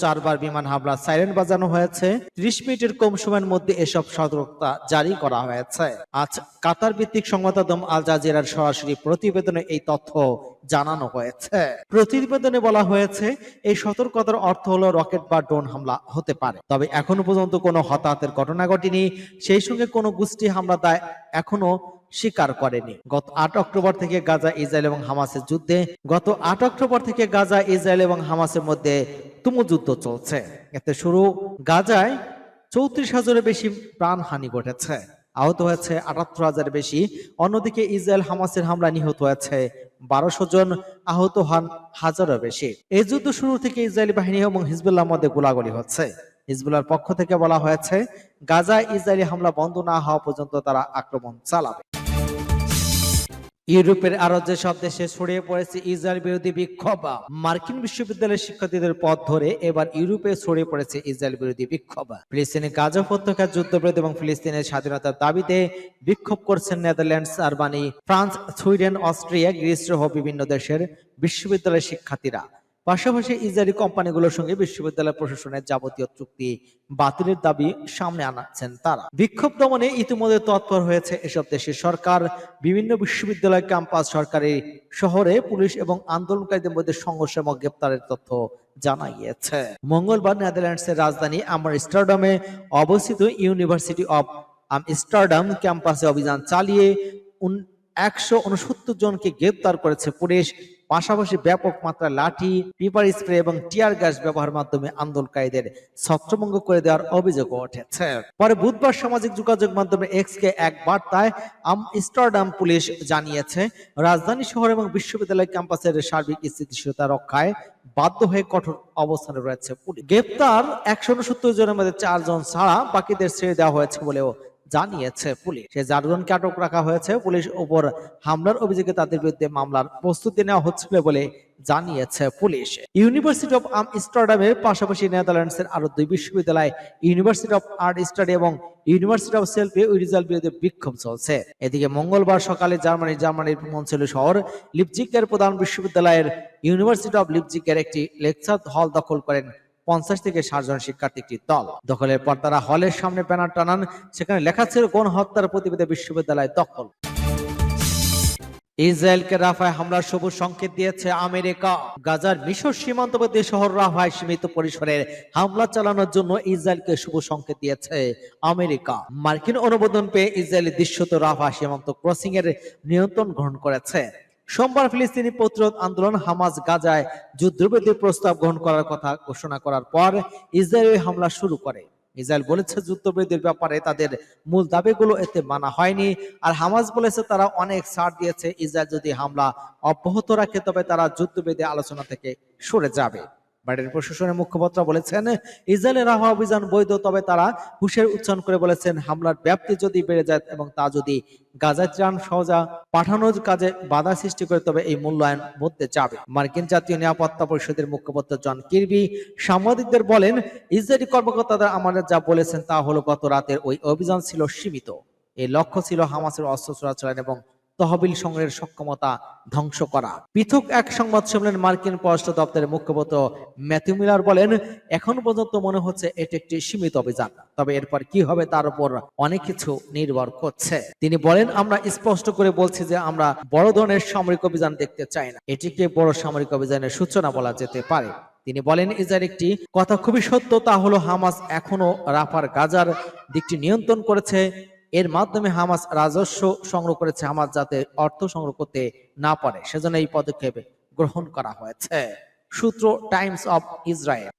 4বার বিমান হামলা সাইরেন বাজানো হয়েছে। 30 মিনিটের কম সময়ের মধ্যে এসব সতর্কতা জারি করা হয়েছে। আজ কাতার ভিত্তিক সংবাদ মাধ্যম আল জাজিরার সরাসরি প্রতিবেদনে এই তথ্য জানানো হয়েছে। প্রতিবেদনে বলা হয়েছে এই সতর্কতার অর্থ হলো রকেট বা ড্রোন হামলা হতে পারে, তবে এখনো পর্যন্ত কোনো হতাহতের ঘটনা ঘটেনি। সেই সঙ্গে কোনো গোষ্ঠী হামলা দায় এখনো স্বীকার করেনি। গত 8 অক্টোবর থেকে গাজা ইসরায়েল এবং হামাসের যুদ্ধে মধ্যে তুমুল যুদ্ধ চলছে। এতে শুরু গাজায় 34,000-এর বেশি প্রাণহানি ঘটেছে, আহত হয়েছে 78,000-এর বেশি। অন্যদিকে ইসরায়েল হামাসের হামলা নিহত হয়েছে 1200 জন, আহত হন হাজারের বেশি। এই যুদ্ধ শুরু থেকে ইসরায়েলি বাহিনী এবং হিজবুল্লাহর মধ্যে গোলাগুলি হচ্ছে। হিজবুল্লাহর পক্ষ থেকে বলা হয়েছে গাজায় ইসরায়েলি হামলা বন্ধ না হওয়া পর্যন্ত তারা আক্রমণ চালাবে। ইউরোপের আরো যেসব দেশে ছড়িয়ে পড়েছে ইসরায়েল বিরোধী বিক্ষোভ। মার্কিন বিশ্ববিদ্যালয়ের শিক্ষার্থীদের পথ ধরে এবার ইউরোপে ছড়িয়ে পড়েছে ইসরায়েল বিরোধী বিক্ষোভ। ফিলিস্তিনের গাজা উপত্যকার যুদ্ধবিরতি এবং ফিলিস্তিনের স্বাধীনতার দাবিতে বিক্ষোভ করছেন Netherlands, Germany, France, Sweden, Austria, Greece সহ বিভিন্ন দেশের বিশ্ববিদ্যালয়ের শিক্ষার্থীরা। পাশাপাশি ইসরায়েলি কোম্পানিগুলোর সঙ্গে বিশ্ববিদ্যালয় প্রশাসনের যাবতীয় চুক্তি বাতিলের দাবি সামনে আনাচ্ছেন তারা। বিক্ষোভ দমনে ইতিমধ্যে তৎপর হয়েছে এসব দেশের সরকার। বিভিন্ন বিশ্ববিদ্যালয় ক্যাম্পাস, সরকারি শহরে পুলিশ এবং আন্দোলনকারীদের মধ্যে সংঘর্ষ এবং গ্রেপ্তারের তথ্য জানা গিয়েছে। মঙ্গলবার নেদারল্যান্ডসের রাজধানী আমস্টারডামে অবস্থিত ইউনিভার্সিটি অব আমস্টারডাম ক্যাম্পাসে অভিযান চালিয়ে 169 জনকে গ্রেপ্তার করেছে পুলিশ। পাশাপাশি ব্যাপক মাত্রায় লাঠি, পেপার স্প্রে এবং টিয়ার গ্যাস ব্যবহারের মাধ্যমে আন্দোলনকারীদের ছত্রভঙ্গ করে দেওয়ার অভিযোগ উঠেছে। পরে বুধবার সামাজিক যোগাযোগ মাধ্যমে এক্সকে এক বার্তায় আমস্টারডাম পুলিশ জানিয়েছে, রাজধানী শহর এবং বিশ্ববিদ্যালয় ক্যাম্পাসের সার্বিক স্থিতিশীলতা রক্ষায় বাধ্য হয়ে কঠোর অবস্থানে রয়েছে পুলিশ। গ্রেপ্তার 169 জনের মধ্যে 4 জন ছাড়া বাকিদের ছেড়ে দেওয়া হয়েছে বলেও জানিয়েছে পুলিশ। সে 4 জনকে আটক রাখা হয়েছে। পুলিশ উপর হামলার অভিযোগে তাদের বিরুদ্ধে মামলার প্রস্তুতি নেওয়া হচ্ছিল বলে জানিয়েছে পুলিশ। ইউনিভার্সিটি অব আমস্টারডামের পাশাপাশি নেদারল্যান্ডসের আরো 2 বিশ্ববিদ্যালয়, ইউনিভার্সিটি অব আর্ট স্টাডি এবং ইউনিভার্সিটি অব সেলফে ইসরায়েল বিরুদ্ধে বিক্ষোভ চলছে। এদিকে মঙ্গলবার সকালে জার্মানির অঞ্চলীয় শহর লিপজিগের প্রধান বিশ্ববিদ্যালয়ের ইউনিভার্সিটি অব লিপজিগের একটি লেকচার হল দখল করেন 50 থেকে 60 জন শিক্ষার্থী একটি দল। দখলের পর তারা হলের সামনে ব্যানার টানান, সেখানে লেখা ছিল গণহত্যার প্রতিবাদে বিশ্ববিদ্যালয় দখল। ইসরায়েলকে রাফায় হামলার সবুজ সংকেত দিয়েছে আমেরিকা। গাজার মিশর সীমান্তবর্তী শহর রাফায় সীমিত পরিসরের হামলা চালানোর জন্য ইসরায়েলকে সবুজ সংকেত দিয়েছে আমেরিকা। মার্কিন অনুমোদন পেয়ে ইসরায়েলি দৃশ্যত রাফা সীমান্ত ক্রসিং এর নিয়ন্ত্রণ গ্রহণ করেছে। সোমবার ফিলিস্তিনি প্রতিরোধ আন্দোলন হামাস গাজায় যুদ্ধবিরতির প্রস্তাব গ্রহণ করার কথা ঘোষণা করার পর ইসরায়েল হামলা শুরু করে। ইসরায়েল বলেছে যুদ্ধবিরতির ব্যাপারে তাদের মূল দাবিগুলো এতে মানা হয়নি। আর হামাস বলেছে তারা অনেক ছাড় দিয়েছে। ইসরায়েল যদি হামলা অব্যাহত রাখে তবে তারা যুদ্ধবিরতি আলোচনা থেকে সরে যাবে। বাইডেন প্রশাসনের মুখপাত্র বলেছেন, ইসরায়েলের রাফা অভিযান বৈধ, তবে তারা হুঁশিয়ারি উচ্চারণ করে বলেছেন হামলার ব্যাপ্তি যদি বেড়ে যায় এবং তা যদি গাজায় ত্রাণ সহজা পাঠানোর কাজে বাধা সৃষ্টি করে তবে এই মূল্যায়ন বদলে যাবে। মার্কিন জাতীয় নিরাপত্তা পরিষদের মুখপাত্র জন কির্বি সাংবাদিকদের বলেন, ইসরায়েলি কর্মকর্তারা আমাদের যা বলেছেন তা হলো গত রাতের ওই অভিযান ছিল সীমিত। এর লক্ষ্য ছিল হামাসের অস্ত্র চোরাচালান এবং তহবিল সংগ্রহের সক্ষমতা ধ্বংস করা। পৃথক এক সংবাদ সম্মেলনে মার্কিন পররাষ্ট্র দপ্তরের মুখপাত্র ম্যাথিউ মিলার বলেন, এখন পর্যন্ত মনে হচ্ছে এটি একটি সীমিত অভিযান, তবে এরপর কি হবে তার উপর অনেক কিছু নির্ভর করছে। তিনি বলেন, আমরা স্পষ্ট করে বলছি যে আমরা বড় ধরনের সামরিক অভিযান দেখতে চাই না। এটিকে বড় সামরিক অভিযানের সূচনা বলা যেতে পারে। তিনি বলেন, ইসরায়েল একটি কথা খুবই সত্য, তা হলো হামাস এখনো রাফার গাজার দিকটি নিয়ন্ত্রণ করেছে। এর মাধ্যমে হামাস রাজস্ব সংগ্রহ করেছে। হামাস যাতে অর্থ সংগ্রহ করতে না পারে সেজন্য এই পদক্ষেপ গ্রহণ করা হয়েছে। সূত্র টাইমস অফ ইসরায়েল।